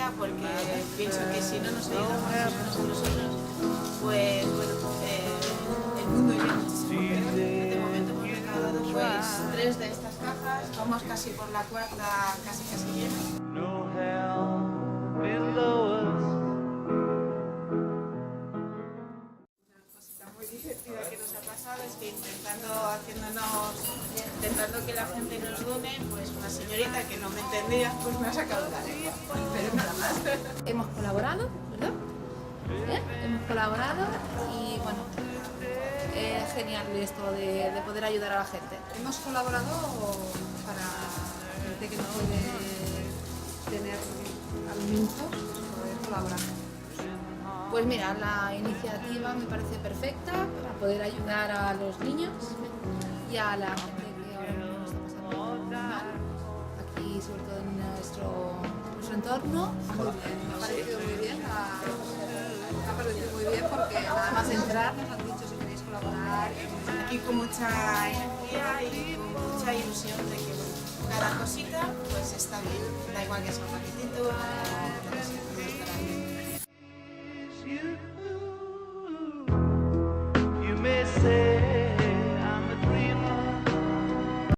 energía, porque pienso que si no nos ayudamos unos a nosotros, pues bueno, el mundo iría muchísimo peor. De momento hemos recaudado pues 3 de estas cajas, vamos casi por la cuarta, casi llena. No hell below us. Muy divertida que nos ha pasado es que intentando que la gente nos done, pues una señorita que no me entendía pues me ha sacado la lengua, pero nada más. Hemos colaborado, ¿verdad? Hemos colaborado y bueno, es genial esto de poder ayudar a la gente. Hemos colaborado para gente que no puede tener alimentos, poder colaborar. Pues mira, la iniciativa me parece perfecta para poder ayudar a los niños y a la gente que ahora mismo lo está pasando mal, aquí sobre todo en nuestro entorno. Muy bien, me ha parecido muy bien, porque nada más entrar nos han dicho si queréis colaborar. Aquí con mucha energía y con mucha ilusión de que cada cosita pues está bien, da igual que sea un paquetito,